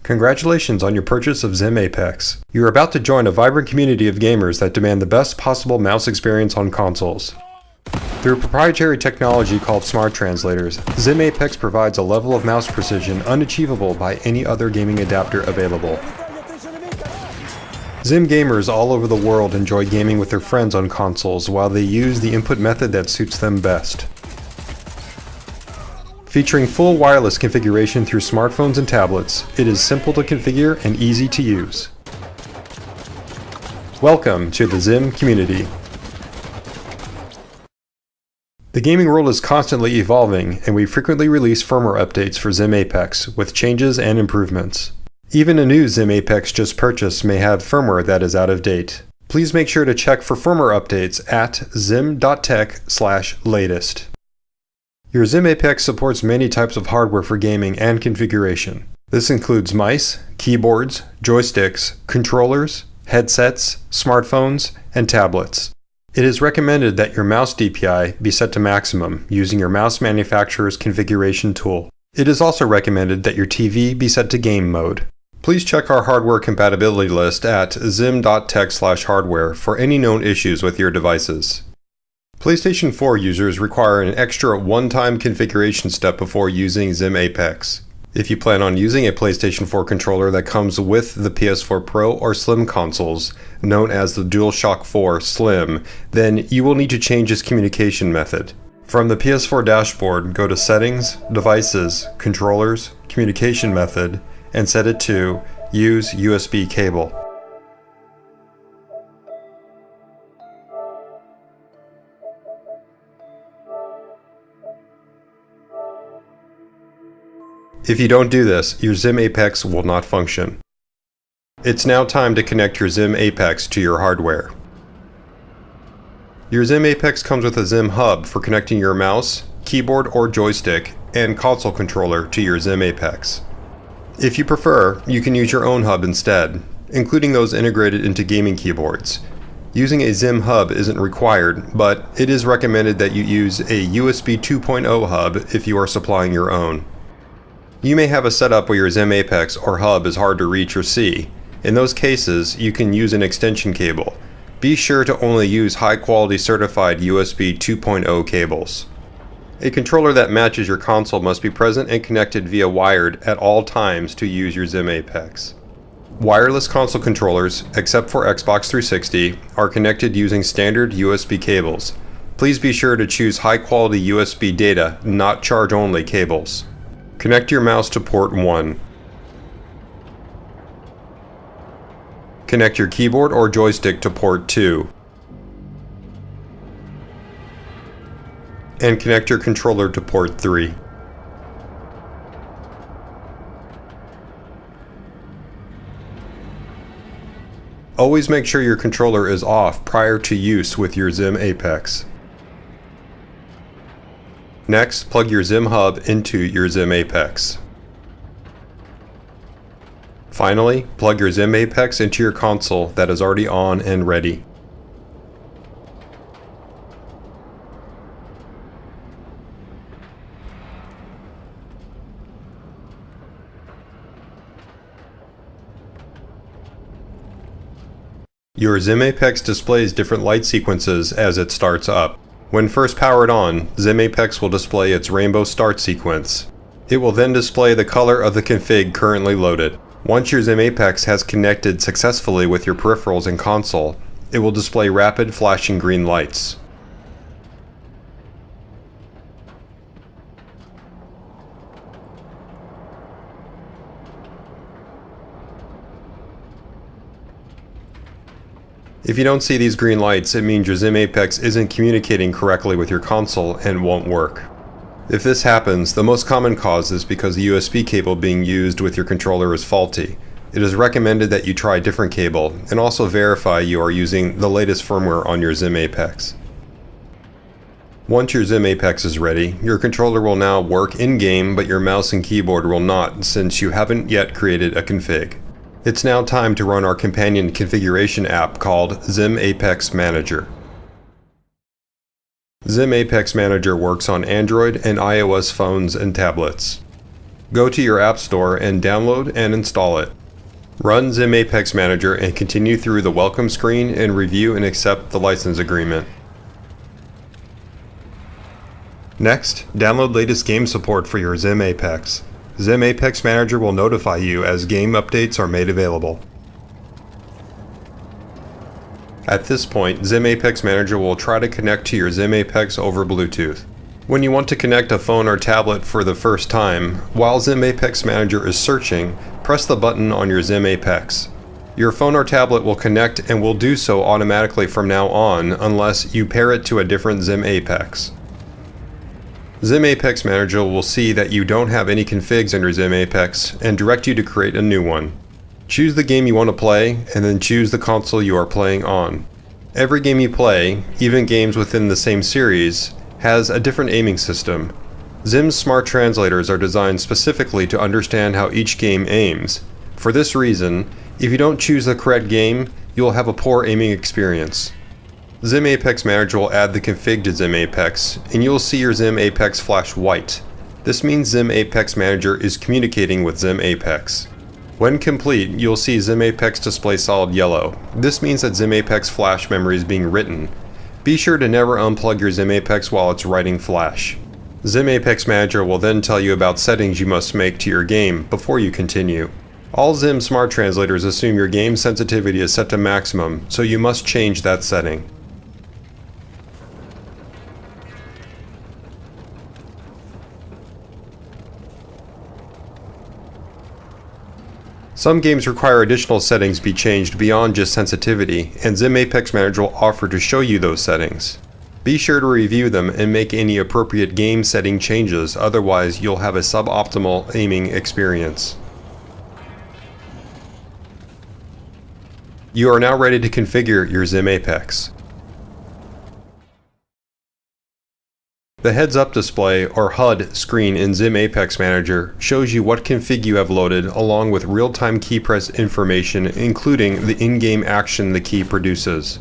Congratulations on your purchase of XIM APEX. You're about to join a vibrant community of gamers that demand the best possible mouse experience on consoles. Through proprietary technology called Smart Translators, XIM APEX provides a level of mouse precision unachievable by any other gaming adapter available. XIM gamers all over the world enjoy gaming with their friends on consoles while they use the input method that suits them best. Featuring full wireless configuration through smartphones and tablets, it is simple to configure and easy to use. Welcome to the XIM community. The gaming world is constantly evolving, and we frequently release firmware updates for XIM APEX with changes and improvements. Even a new XIM APEX just purchased may have firmware that is out of date. Please make sure to check for firmware updates at xim.tech/latest. Your XIM APEX supports many types of hardware for gaming and configuration. This includes mice, keyboards, joysticks, controllers, headsets, smartphones, and tablets. It is recommended that your mouse DPI be set to maximum using your mouse manufacturer's configuration tool. It is also recommended that your TV be set to game mode. Please check our hardware compatibility list at xim.tech/hardware for any known issues with your devices. PlayStation 4 users require an extra one-time configuration step before using XIM APEX. If you plan on using a PlayStation 4 controller that comes with the PS4 Pro or Slim consoles, known as the DualShock 4 Slim, then you will need to change its communication method. From the PS4 dashboard, go to Settings, Devices, Controllers, Communication Method, and set it to Use USB Cable. If you don't do this, your XIM APEX will not function. It's now time to connect your XIM APEX to your hardware. Your XIM APEX comes with a XIM hub for connecting your mouse, keyboard or joystick, and console controller to your XIM APEX. If you prefer, you can use your own hub instead, including those integrated into gaming keyboards. Using a XIM hub isn't required, but it is recommended that you use a USB 2.0 hub if you are supplying your own. You may have a setup where your XIM APEX or hub is hard to reach or see. In those cases, you can use an extension cable. Be sure to only use high-quality certified USB 2.0 cables. A controller that matches your console must be present and connected via wired at all times to use your XIM APEX. Wireless console controllers, except for Xbox 360, are connected using standard USB cables. Please be sure to choose high-quality USB data, not charge-only cables. Connect your mouse to port 1. Connect your keyboard or joystick to port 2. And connect your controller to port 3. Always make sure your controller is off prior to use with your XIM APEX. Next, plug your XIM hub into your XIM APEX. Finally, plug your XIM APEX into your console that is already on and ready. Your XIM APEX displays different light sequences as it starts up. When first powered on, XIM APEX will display its rainbow start sequence. It will then display the color of the config currently loaded. Once your XIM APEX has connected successfully with your peripherals and console, it will display rapid flashing green lights. If you don't see these green lights, it means your XIM APEX isn't communicating correctly with your console and won't work. If this happens, the most common cause is because the USB cable being used with your controller is faulty. It is recommended that you try a different cable, and also verify you are using the latest firmware on your XIM APEX. Once your XIM APEX is ready, your controller will now work in-game, but your mouse and keyboard will not, since you haven't yet created a config. It's now time to run our companion configuration app called XIM APEX Manager. XIM APEX Manager works on Android and iOS phones and tablets. Go to your App Store and download and install it. Run XIM APEX Manager and continue through the welcome screen and review and accept the license agreement. Next, download latest game support for your XIM APEX. XIM APEX Manager will notify you as game updates are made available. At this point, XIM APEX Manager will try to connect to your XIM APEX over Bluetooth. When you want to connect a phone or tablet for the first time, while XIM APEX Manager is searching, press the button on your XIM APEX. Your phone or tablet will connect and will do so automatically from now on unless you pair it to a different XIM APEX. XIM APEX Manager will see that you don't have any configs under XIM APEX and direct you to create a new one. Choose the game you want to play and then choose the console you are playing on. Every game you play, even games within the same series, has a different aiming system. XIM's smart translators are designed specifically to understand how each game aims. For this reason, if you don't choose the correct game, you will have a poor aiming experience. XIM APEX Manager will add the config to XIM APEX, and you will see your XIM APEX flash white. This means XIM APEX Manager is communicating with XIM APEX. When complete, you'll see XIM APEX display solid yellow. This means that XIM APEX flash memory is being written. Be sure to never unplug your XIM APEX while it's writing flash. XIM APEX Manager will then tell you about settings you must make to your game before you continue. All XIM smart translators assume your game sensitivity is set to maximum, so you must change that setting. Some games require additional settings be changed beyond just sensitivity, and XIM APEX Manager will offer to show you those settings. Be sure to review them and make any appropriate game setting changes, otherwise you'll have a suboptimal aiming experience. You are now ready to configure your XIM APEX. The heads-up display, or HUD, screen in XIM APEX Manager shows you what config you have loaded along with real-time key press information, including the in-game action the key produces.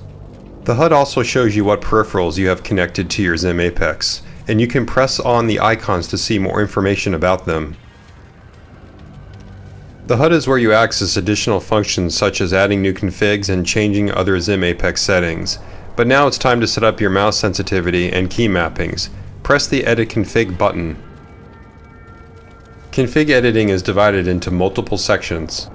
The HUD also shows you what peripherals you have connected to your XIM APEX, and you can press on the icons to see more information about them. The HUD is where you access additional functions such as adding new configs and changing other XIM APEX settings. But now it's time to set up your mouse sensitivity and key mappings. Press the Edit Config button. Config editing is divided into multiple sections.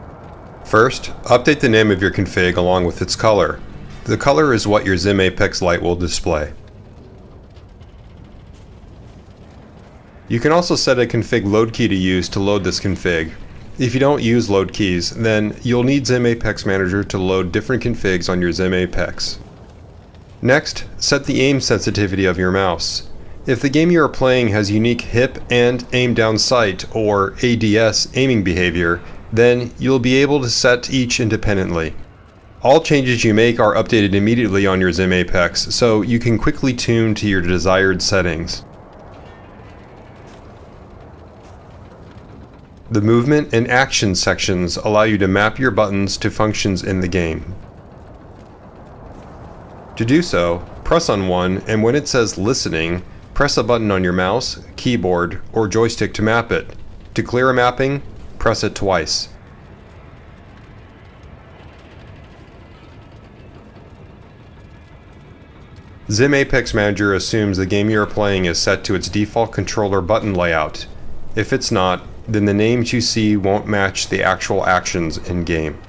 First, update the name of your config along with its color. The color is what your XIM APEX light will display. You can also set a config load key to use to load this config. If you don't use load keys, then you'll need XIM APEX Manager to load different configs on your XIM APEX. Next, set the aim sensitivity of your mouse. If the game you are playing has unique hip and aim down sight or ADS aiming behavior, then you'll be able to set each independently. All changes you make are updated immediately on your XIM APEX, so you can quickly tune to your desired settings. The movement and action sections allow you to map your buttons to functions in the game. To do so, press on one, and when it says Listening, press a button on your mouse, keyboard, or joystick to map it. To clear a mapping, press it twice. XIM APEX Manager assumes the game you are playing is set to its default controller button layout. If it's not, then the names you see won't match the actual actions in-game.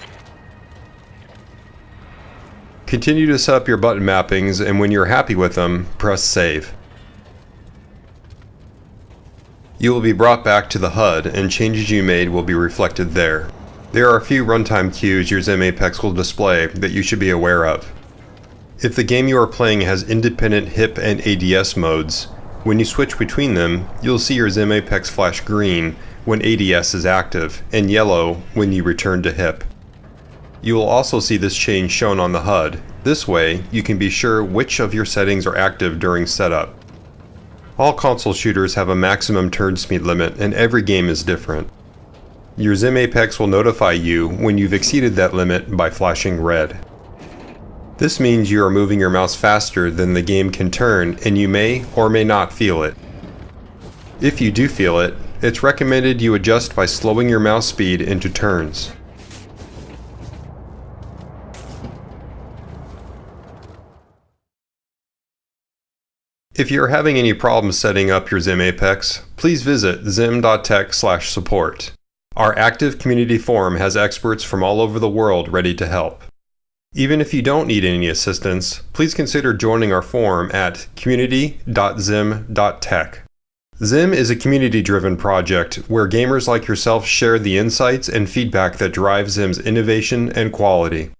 Continue to set up your button mappings, and when you're happy with them, press Save. You will be brought back to the HUD, and changes you made will be reflected there. There are a few runtime cues your XIM APEX will display that you should be aware of. If the game you are playing has independent HIP and ADS modes, when you switch between them, you'll see your XIM APEX flash green when ADS is active, and yellow when you return to HIP. You will also see this change shown on the HUD. This way, you can be sure which of your settings are active during setup. All console shooters have a maximum turn speed limit, and every game is different. Your XIM APEX will notify you when you've exceeded that limit by flashing red. This means you are moving your mouse faster than the game can turn, and you may or may not feel it. If you do feel it, It's recommended you adjust by slowing your mouse speed into turns. If you're having any problems setting up your XIM Apex, please visit xim.tech/support. Our active community forum has experts from all over the world ready to help. Even if you don't need any assistance, please consider joining our forum at community.xim.tech. XIM is a community-driven project where gamers like yourself share the insights and feedback that drive XIM's innovation and quality.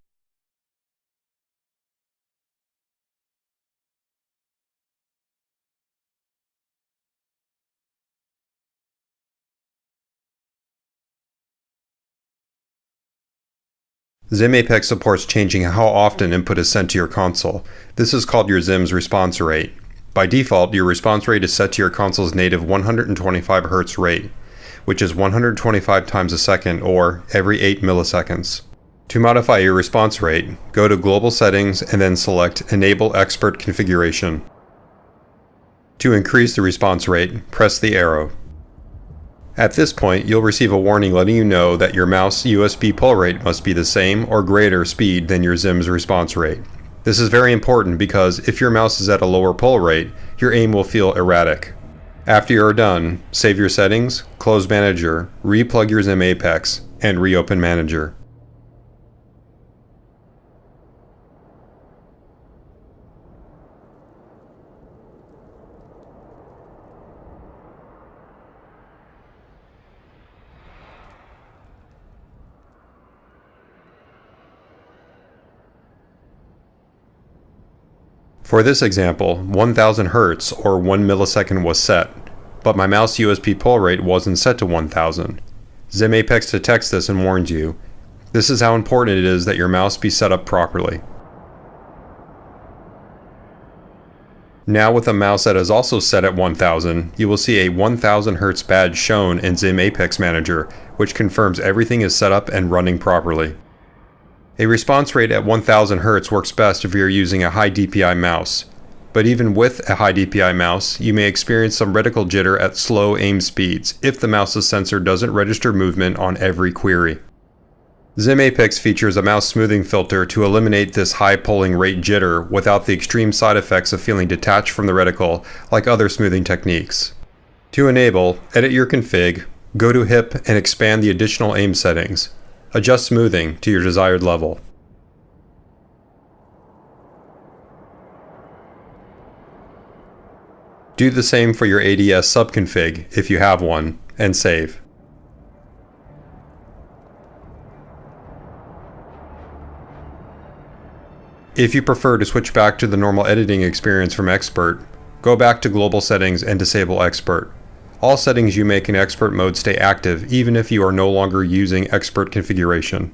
XIM Apex supports changing how often input is sent to your console. This is called your XIM's response rate. By default, your response rate is set to your console's native 125 Hz rate, which is 125 times a second or every 8 milliseconds. To modify your response rate, go to Global Settings and then select Enable Expert Configuration. To increase the response rate, press the arrow. At this point, you'll receive a warning letting you know that your mouse USB pull rate must be the same or greater speed than your XIM's response rate. This is very important because if your mouse is at a lower pull rate, your aim will feel erratic. After you are done, save your settings, close Manager, re-plug your XIM Apex, and reopen Manager. For this example, 1000 Hz or 1 millisecond was set, but my mouse USB pull rate wasn't set to 1000. XIM Apex detects this and warns you. This is how important it is that your mouse be set up properly. Now with a mouse that is also set at 1000, you will see a 1000 Hz badge shown in XIM APEX Manager, which confirms everything is set up and running properly. A response rate at 1000 Hz works best if you're using a high DPI mouse, but even with a high DPI mouse, you may experience some reticle jitter at slow aim speeds if the mouse's sensor doesn't register movement on every query. XIM Apex features a mouse smoothing filter to eliminate this high polling rate jitter without the extreme side effects of feeling detached from the reticle like other smoothing techniques. To enable, edit your config, go to HIP and expand the additional aim settings. Adjust smoothing to your desired level. Do the same for your ADS subconfig if you have one, and save. If you prefer to switch back to the normal editing experience from Expert, go back to Global Settings and disable Expert. All settings you make in Expert mode stay active even if you are no longer using Expert configuration.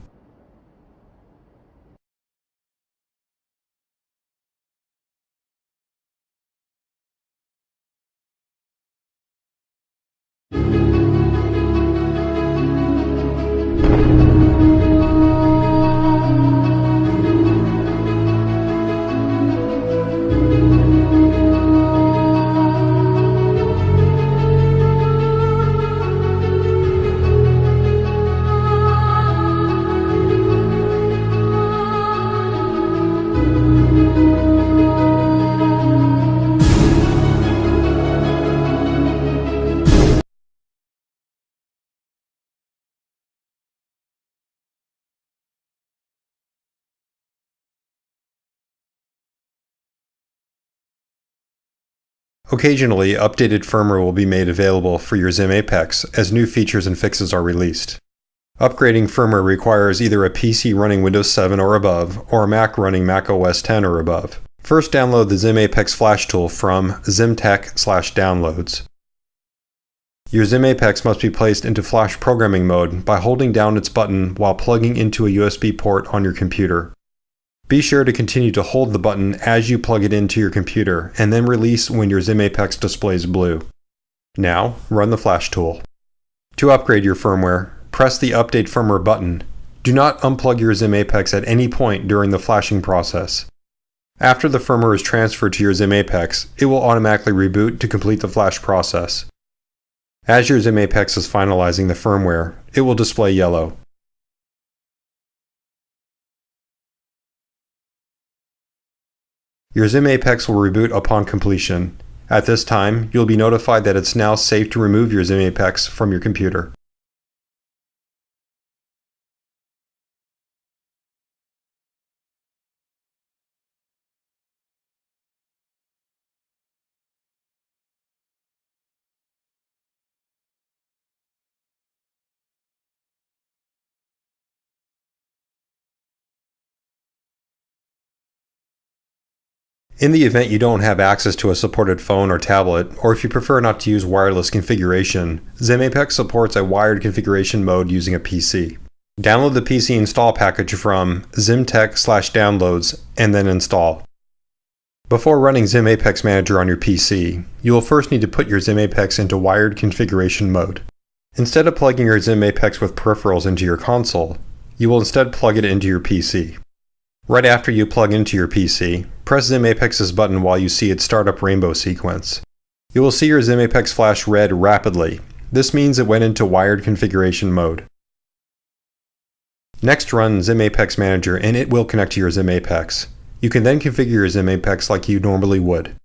Occasionally, updated firmware will be made available for your XIM Apex as new features and fixes are released. Upgrading firmware requires either a PC running Windows 7 or above, or a Mac running Mac OS 10 or above. First, download the XIM Apex Flash tool from ximtech/downloads. Your XIM Apex must be placed into Flash programming mode by holding down its button while plugging into a USB port on your computer. Be sure to continue to hold the button as you plug it into your computer, and then release when your XIM Apex displays blue. Now, run the Flash tool. To upgrade your firmware, press the Update Firmware button. Do not unplug your XIM Apex at any point during the flashing process. After the firmware is transferred to your XIM Apex, it will automatically reboot to complete the flash process. As your XIM APEX is finalizing the firmware, it will display yellow. Your XIM APEX will reboot upon completion. At this time, you'll be notified that it's now safe to remove your XIM APEX from your computer. In the event you don't have access to a supported phone or tablet, or if you prefer not to use wireless configuration, XIM APEX supports a wired configuration mode using a PC. Download the PC install package from ximtech/downloads and then install. Before running XIM APEX Manager on your PC, you will first need to put your XIM APEX into wired configuration mode. Instead of plugging your XIM APEX with peripherals into your console, you will instead plug it into your PC. Right after you plug into your PC, press XIM APEX's button while you see its startup rainbow sequence. You will see your XIM APEX flash red rapidly. This means it went into wired configuration mode. Next, run XIM APEX Manager and it will connect to your XIM APEX. You can then configure your XIM APEX like you normally would.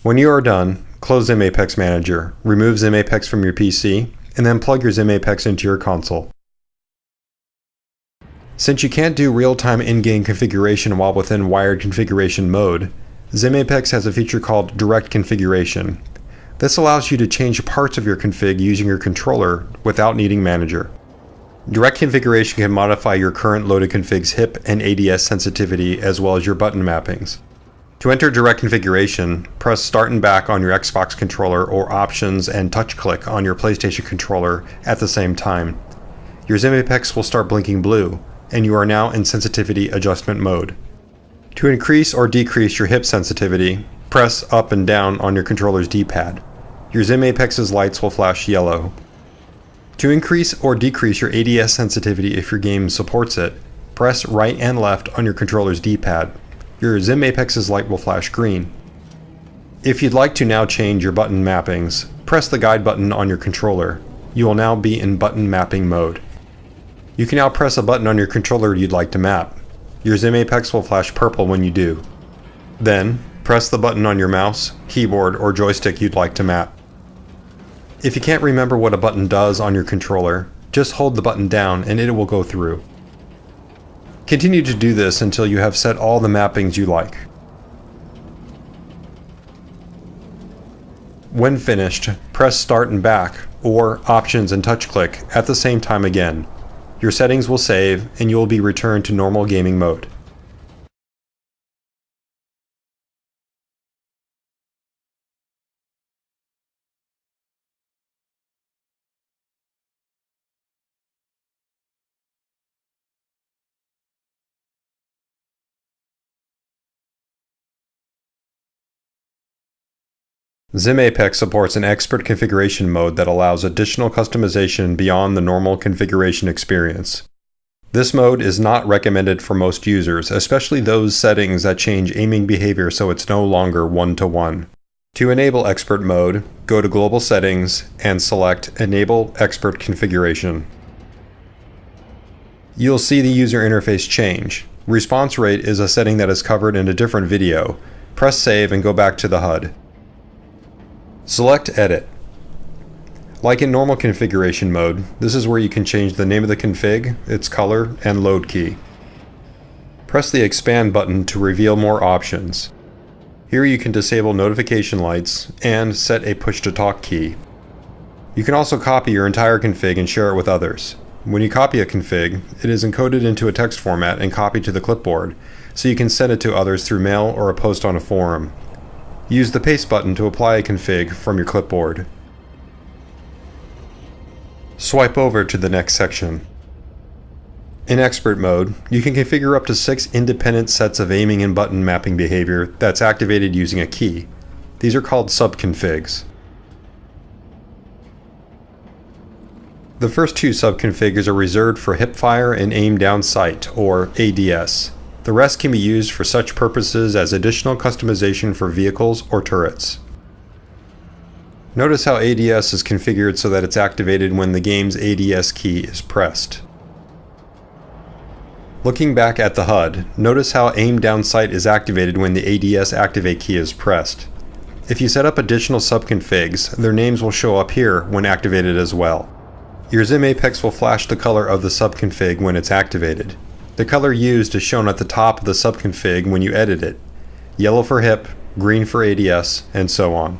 When you are done, close XIM APEX Manager, remove XIM APEX from your PC, and then plug your XIM APEX into your console. Since you can't do real-time in-game configuration while within wired configuration mode, XIM APEX has a feature called Direct Configuration. This allows you to change parts of your config using your controller without needing Manager. Direct Configuration can modify your current loaded config's HIP and ADS sensitivity as well as your button mappings. To enter direct configuration, press Start and Back on your Xbox controller or Options and touch click on your PlayStation controller at the same time. Your XIM APEX will start blinking blue, and you are now in sensitivity adjustment mode. To increase or decrease your HIP sensitivity, press up and down on your controller's D-pad. Your XIM APEX's lights will flash yellow. To increase or decrease your ADS sensitivity if your game supports it, press right and left on your controller's D-pad. Your XIM APEX's light will flash green. If you'd like to now change your button mappings, press the guide button on your controller. You will now be in button mapping mode. You can now press a button on your controller you'd like to map. Your XIM APEX will flash purple when you do. Then, press the button on your mouse, keyboard, or joystick you'd like to map. If you can't remember what a button does on your controller, just hold the button down and it will go through. Continue to do this until you have set all the mappings you like. When finished, press Start and Back, or Options and touch click at the same time again. Your settings will save and you will be returned to normal gaming mode. XIM APEX supports an expert configuration mode that allows additional customization beyond the normal configuration experience. This mode is not recommended for most users, especially those settings that change aiming behavior so it's no longer one-to-one. To enable expert mode, go to Global Settings and select Enable Expert Configuration. You'll see the user interface change. Response rate is a setting that is covered in a different video. Press Save and go back to the HUD. Select Edit. Like in normal configuration mode, this is where you can change the name of the config, its color, and load key. Press the Expand button to reveal more options. Here you can disable notification lights and set a push-to-talk key. You can also copy your entire config and share it with others. When you copy a config, it is encoded into a text format and copied to the clipboard, so you can send it to others through mail or a post on a forum. Use the Paste button to apply a config from your clipboard. Swipe over to the next section. In Expert mode, you can configure up to 6 independent sets of aiming and button mapping behavior that's activated using a key. These are called subconfigs. The first two subconfigs are reserved for hipfire and aim down sight, or ADS. The rest can be used for such purposes as additional customization for vehicles or turrets. Notice how ADS is configured so that it's activated when the game's ADS key is pressed. Looking back at the HUD, notice how aim down sight is activated when the ADS activate key is pressed. If you set up additional subconfigs, their names will show up here when activated as well. Your XIM Apex will flash the color of the subconfig when it's activated. The color used is shown at the top of the subconfig when you edit it. Yellow for hip, green for ADS, and so on.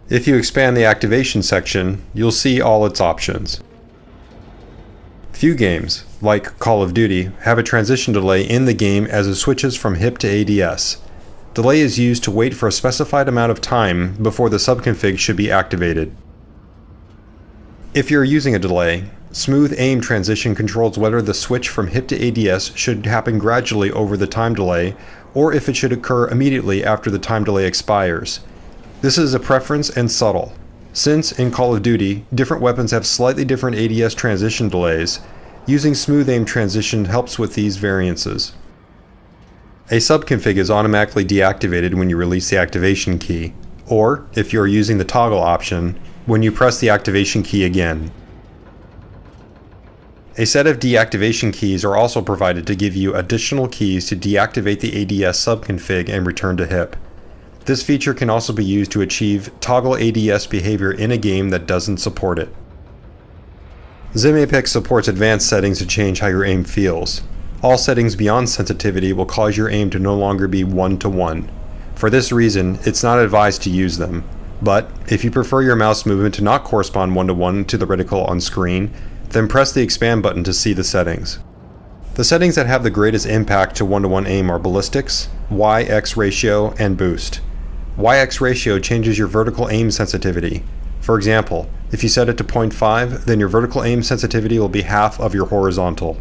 If you expand the activation section, you'll see all its options. Few games, like Call of Duty, have a transition delay in the game as it switches from hip to ADS. Delay is used to wait for a specified amount of time before the subconfig should be activated. If you're using a delay, smooth aim transition controls whether the switch from hip to ADS should happen gradually over the time delay, or if it should occur immediately after the time delay expires. This is a preference and subtle. Since, in Call of Duty, different weapons have slightly different ADS transition delays, using smooth aim transition helps with these variances. A subconfig is automatically deactivated when you release the activation key, or, if you are using the toggle option, when you press the activation key again. A set of deactivation keys are also provided to give you additional keys to deactivate the ADS subconfig and return to hip. This feature can also be used to achieve toggle ADS behavior in a game that doesn't support it. XIM Apex supports advanced settings to change how your aim feels. All settings beyond sensitivity will cause your aim to no longer be one-to-one. For this reason, it's not advised to use them. But, if you prefer your mouse movement to not correspond one-to-one to the reticle on screen, then press the expand button to see the settings. The settings that have the greatest impact to one-to-one aim are ballistics, Y-X ratio, and boost. Y-X ratio changes your vertical aim sensitivity. For example, if you set it to 0.5, then your vertical aim sensitivity will be half of your horizontal.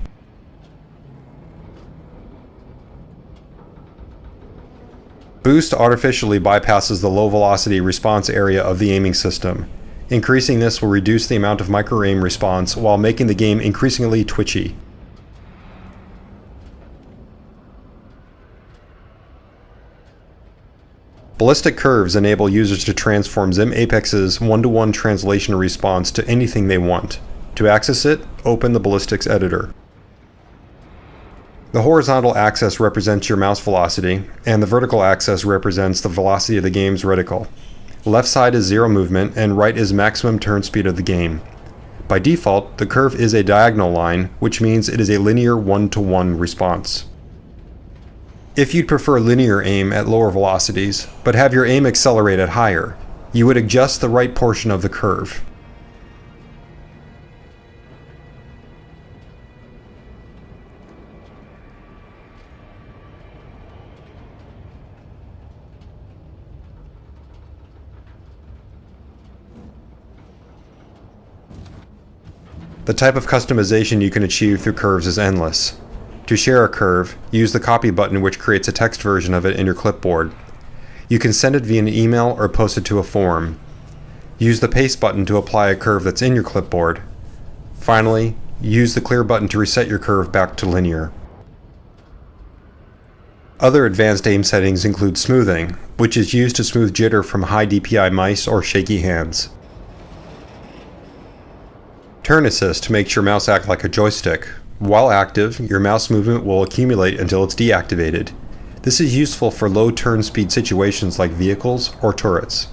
Boost artificially bypasses the low velocity response area of the aiming system. Increasing this will reduce the amount of micro-aim response while making the game increasingly twitchy. Ballistic curves enable users to transform XIM Apex's one-to-one translation response to anything they want. To access it, open the ballistics editor. The horizontal axis represents your mouse velocity, and the vertical axis represents the velocity of the game's reticle. Left side is 0 movement, and right is maximum turn speed of the game. By default, the curve is a diagonal line, which means it is a linear one-to-one response. If you'd prefer linear aim at lower velocities, but have your aim accelerate at higher, you would adjust the right portion of the curve. The type of customization you can achieve through curves is endless. To share a curve, use the copy button, which creates a text version of it in your clipboard. You can send it via an email or post it to a forum. Use the paste button to apply a curve that's in your clipboard. Finally, use the clear button to reset your curve back to linear. Other advanced aim settings include smoothing, which is used to smooth jitter from high DPI mice or shaky hands. Turn assist makes your mouse act like a joystick. While active, your mouse movement will accumulate until it's deactivated. This is useful for low turn speed situations like vehicles or turrets.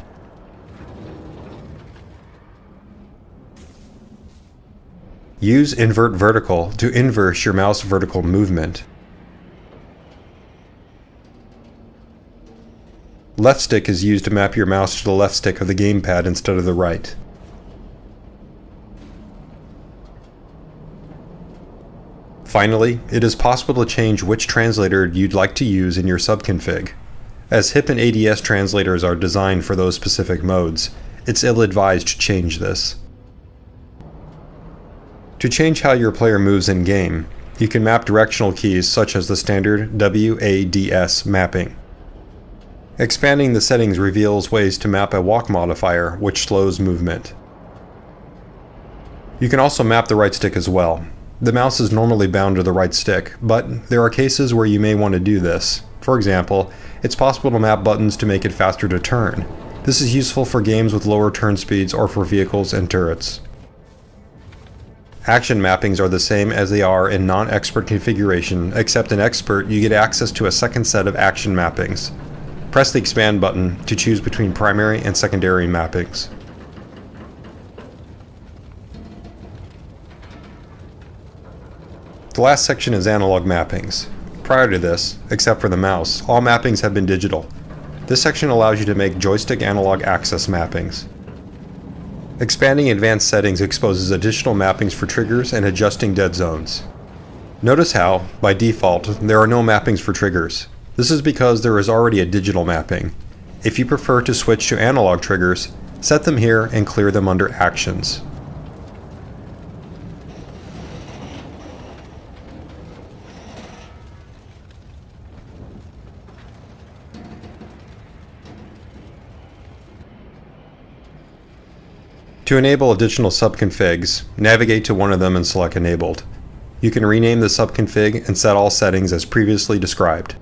Use invert vertical to inverse your mouse vertical movement. Left stick is used to map your mouse to the left stick of the gamepad instead of the right. Finally, it is possible to change which translator you'd like to use in your subconfig. As HIP and ADS translators are designed for those specific modes, it's ill-advised to change this. To change how your player moves in-game, you can map directional keys such as the standard WADS mapping. Expanding the settings reveals ways to map a walk modifier, which slows movement. You can also map the right stick as well. The mouse is normally bound to the right stick, but there are cases where you may want to do this. For example, it's possible to map buttons to make it faster to turn. This is useful for games with lower turn speeds or for vehicles and turrets. Action mappings are the same as they are in non-expert configuration, except in expert you get access to a second set of action mappings. Press the expand button to choose between primary and secondary mappings. The last section is analog mappings. Prior to this, except for the mouse, all mappings have been digital. This section allows you to make joystick analog access mappings. Expanding advanced settings exposes additional mappings for triggers and adjusting dead zones. Notice how, by default, there are no mappings for triggers. This is because there is already a digital mapping. If you prefer to switch to analog triggers, set them here and clear them under Actions. To enable additional subconfigs, navigate to one of them and select Enabled. You can rename the subconfig and set all settings as previously described.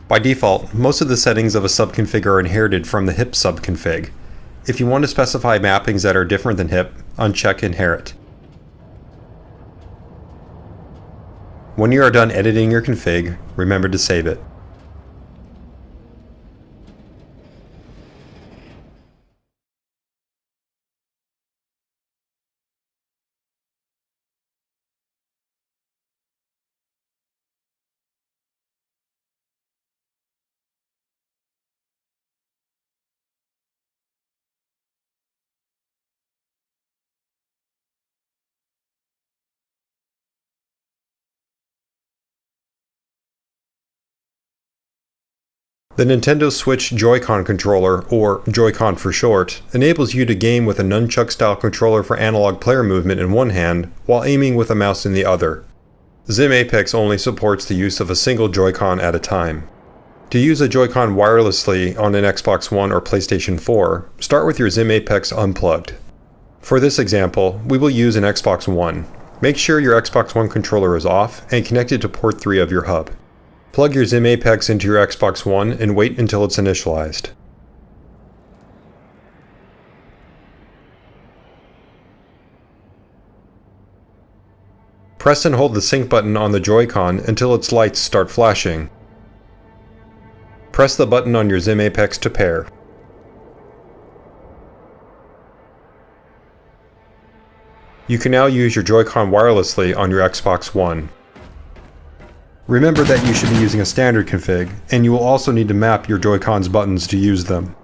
By default, most of the settings of a subconfig are inherited from the HIP subconfig. If you want to specify mappings that are different than HIP, uncheck Inherit. When you are done editing your config, remember to save it. The Nintendo Switch Joy-Con controller, or Joy-Con for short, enables you to game with a nunchuck-style controller for analog player movement in one hand, while aiming with a mouse in the other. XIM APEX only supports the use of a single Joy-Con at a time. To use a Joy-Con wirelessly on an Xbox One or PlayStation 4, start with your XIM APEX unplugged. For this example, we will use an Xbox One. Make sure your Xbox One controller is off and connected to port 3 of your hub. Plug your XIM APEX into your Xbox One and wait until it's initialized. Press and hold the sync button on the Joy-Con until its lights start flashing. Press the button on your XIM APEX to pair. You can now use your Joy-Con wirelessly on your Xbox One. Remember that you should be using a standard config, and you will also need to map your Joy-Con's buttons to use them.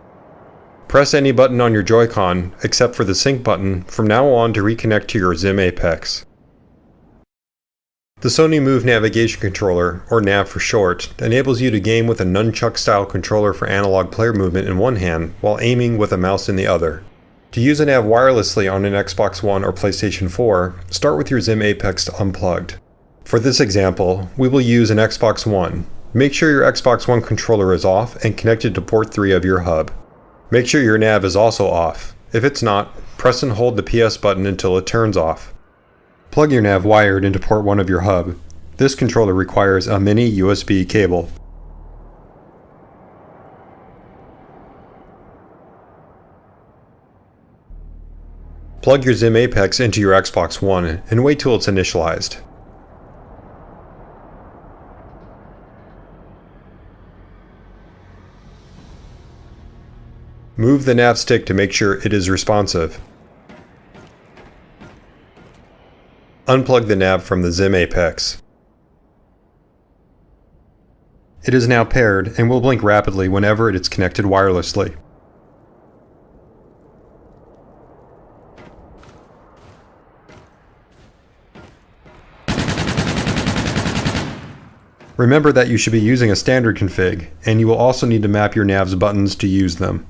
Press any button on your Joy-Con, except for the sync button, from now on to reconnect to your XIM APEX. The Sony Move Navigation Controller, or NAV for short, enables you to game with a nunchuck-style controller for analog player movement in one hand, while aiming with a mouse in the other. To use a NAV wirelessly on an Xbox One or PlayStation 4, start with your XIM APEX unplugged. For this example, we will use an Xbox One. Make sure your Xbox One controller is off and connected to port 3 of your hub. Make sure your nav is also off. If it's not, press and hold the PS button until it turns off. Plug your nav wired into port 1 of your hub. This controller requires a mini USB cable. Plug your XIM APEX into your Xbox One and wait till it's initialized. Move the nav stick to make sure it is responsive. Unplug the nav from the XIM APEX. It is now paired and will blink rapidly whenever it is connected wirelessly. Remember that you should be using a standard config, and you will also need to map your nav's buttons to use them.